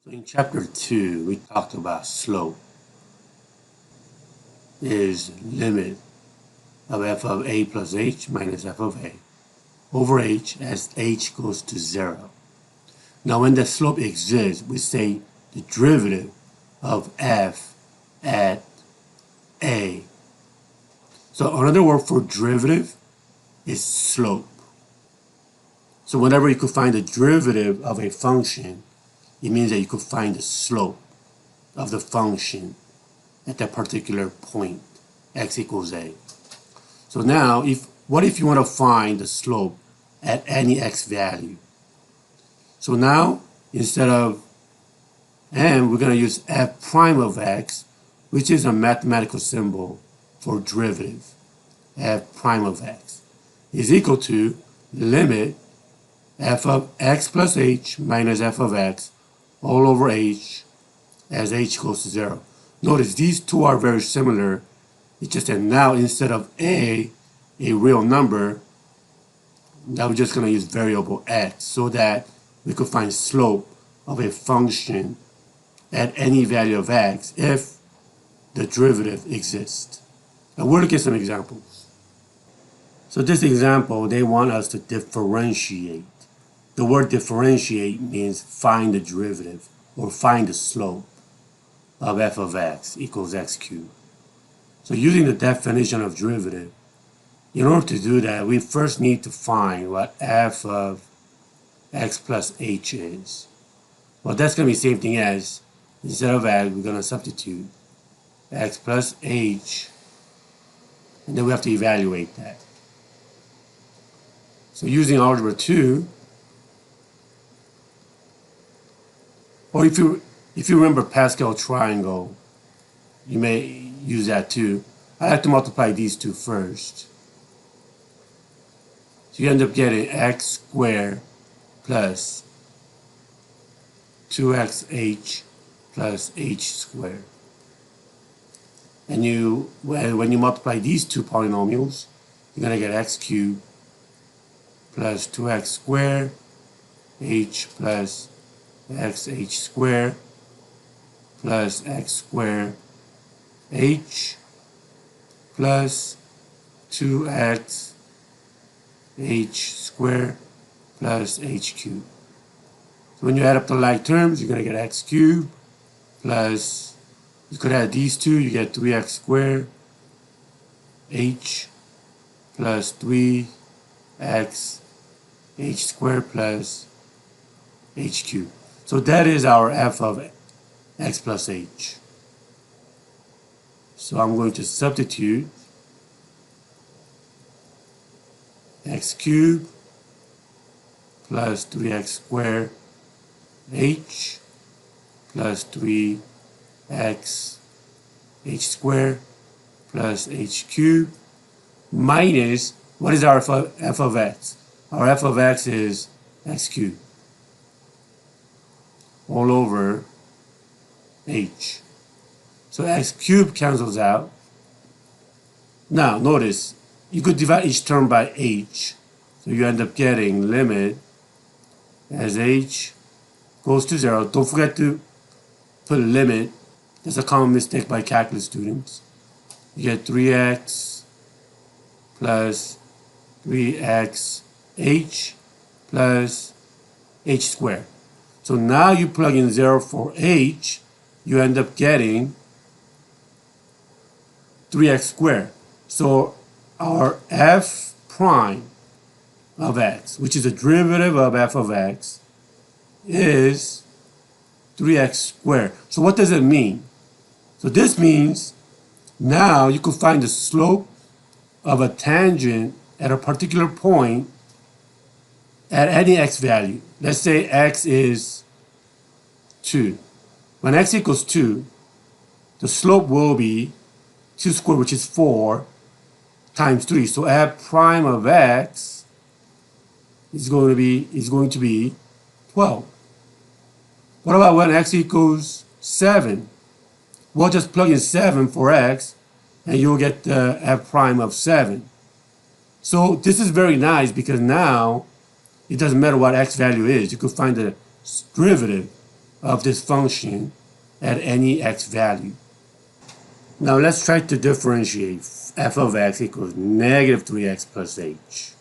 So in chapter 2, we talked about slope is limit of f of a plus h minus f of a over h as h goes to 0. Now when the slope exists, we say the derivative of f at a. So another word for derivative is slope. So whenever you could find the derivative of a function, it means that you could find the slope of the function at that particular point, x equals a. So now, what if you want to find the slope at any x value? So now, instead of m, we're going to use f prime of x, which is a mathematical symbol for derivative. F prime of x is equal to limit f of x plus h minus f of x all over h as h goes to 0. Notice these two are very similar. It's just that now instead of a real number, now we're just going to use variable x so that we could find slope of a function at any value of x if the derivative exists. Now we'll look at some examples. So this example, they want us to differentiate. The word differentiate means find the derivative or find the slope of f of x equals x cubed. So using the definition of derivative, in order to do that, we first need to find what f of x plus h is. Well, that's going to be the same thing as, instead of x, we're going to substitute x plus h, and then we have to evaluate that. So using algebra 2, or if you remember Pascal triangle, you may use that too. I like to multiply these two first. So you end up getting x squared plus 2xh plus h squared. And when you multiply these two polynomials, you're going to get x cubed plus 2x squared h plus xh squared plus x squared h plus 2x h squared plus h cubed. So when you add up the like terms, you're going to get x cubed plus, you could add these two, you get 3x squared h plus 3x h squared plus h cubed. So that is our f of x plus h. So I'm going to substitute x cubed plus 3x squared h plus 3x h squared plus h cubed minus, what is our f of x? Our f of x is x cubed all over h. So x cubed cancels out. Now notice, you could divide each term by h. So you end up getting limit as h goes to 0. Don't forget to put a limit. That's a common mistake by calculus students. You get 3x plus 3x h plus h squared. So now you plug in 0 for h, you end up getting 3x squared. So our f prime of x, which is a derivative of f of x, is 3x squared. So what does it mean? So this means now you could find the slope of a tangent at a particular point at any x value. Let's say x is 2. When x equals 2, the slope will be 2 squared, which is 4, times 3. So f prime of x is going to be 12. What about when x equals 7? We'll just plug in 7 for x, and you'll get the f prime of 7. So this is very nice because now it doesn't matter what x value is. You could find the derivative of this function at any x value. Now let's try to differentiate f of x equals negative 3x plus h.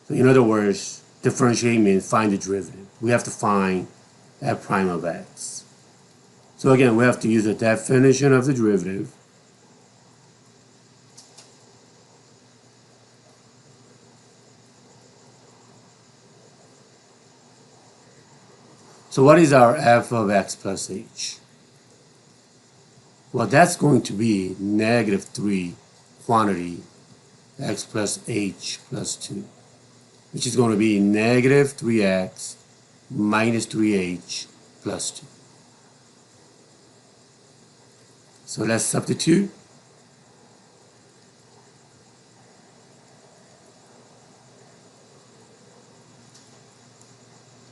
So in other words, differentiate means find the derivative. We have to find f prime of x. So again, we have to use the definition of the derivative. So what is our f of x plus h? Well, that's going to be negative 3 quantity x plus h plus 2, which is going to be negative 3x minus 3h plus 2. So let's substitute.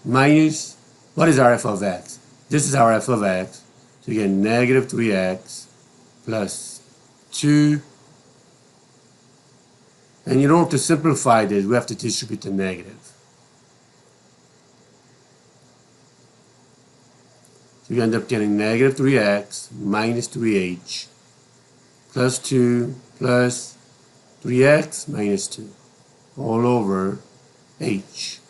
Minus, what is our f of x? This is our f of x. So you get negative 3x plus 2. And in order to simplify this, we have to distribute the negative. So you end up getting negative 3x minus 3h plus 2 plus 3x minus 2 all over h.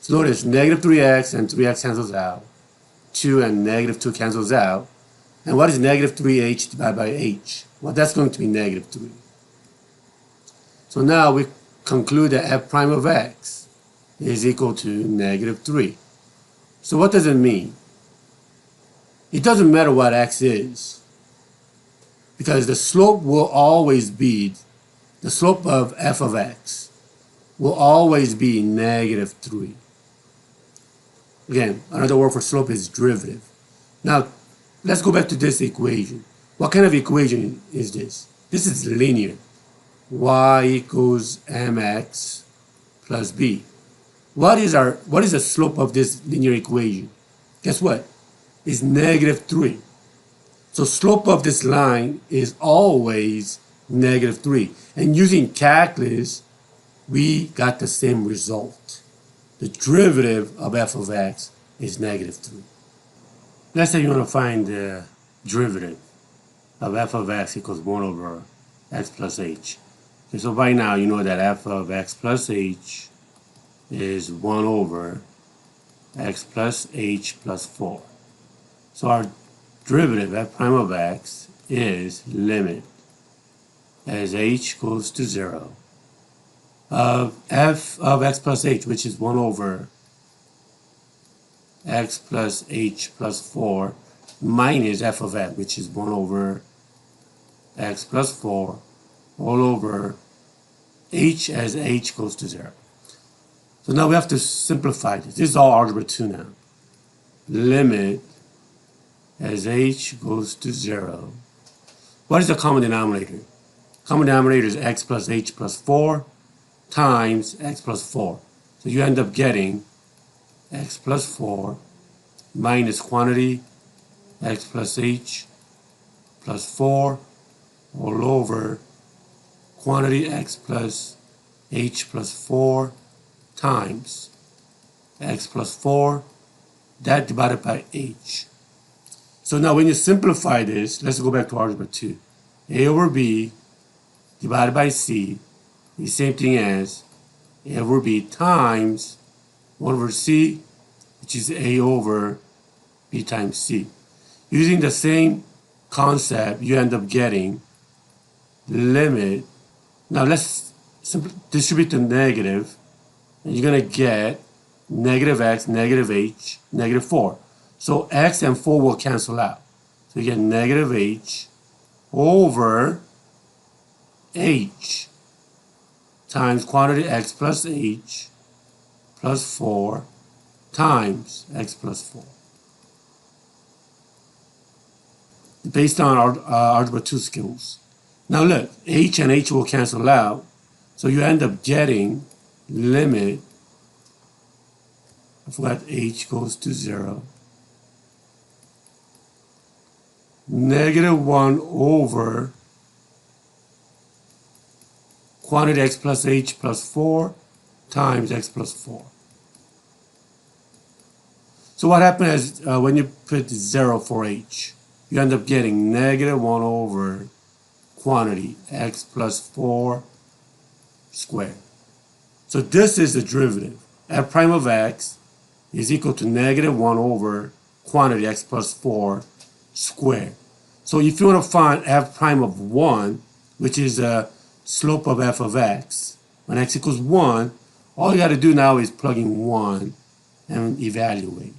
So notice negative 3x and 3x cancels out. 2 and negative 2 cancels out. And what is negative 3h divided by h? Well, that's going to be negative 3. So now we conclude that f prime of x is equal to negative 3. So what does it mean? It doesn't matter what x is, because the slope will always be, the slope of f of x will always be negative 3. Again, another word for slope is derivative. Now, let's go back to this equation. What kind of equation is this? This is linear. Y equals mx plus b. What is the slope of this linear equation? Guess what? It's negative 3. So slope of this line is always negative 3. And using calculus, we got the same result. The derivative of f of x is negative 3. Let's say you want to find the derivative of f of x equals 1 over x plus h. Okay, so by now you know that f of x plus h is 1 over x plus h plus 4. So our derivative f prime of x is limit as h goes to 0 of f of x plus h, which is 1 over x plus h plus 4, minus f of x, which is 1 over x plus 4, all over h as h goes to 0. So now we have to simplify this. This is all algebra 2 now. Limit as h goes to 0. What is the common denominator? Common denominator is x plus h plus 4 times x plus 4. So you end up getting x plus 4 minus quantity x plus h plus 4 all over quantity x plus h plus 4 times x plus 4, that divided by h. So now when you simplify this, let's go back to algebra 2. A over b divided by c is the same thing as a over b times 1 over c, which is a over b times c. Using the same concept, you end up getting limit. Now let's distribute the negative, and you're going to get negative x, negative h, negative 4. So x and 4 will cancel out. So you get negative h over h times quantity x plus h plus 4 times x plus 4. Based on our algebra 2 skills. Now look, h and h will cancel out. So you end up getting limit of what h goes to 0. Negative 1 over quantity x plus h plus 4 times x plus 4. So what happens is when you put 0 for h, you end up getting negative 1 over quantity x plus 4 squared. So this is the derivative. F prime of x is equal to negative 1 over quantity x plus 4 squared. So if you want to find f prime of 1, which is a slope of f of x, when x equals 1, all you got to do now is plug in 1 and evaluate.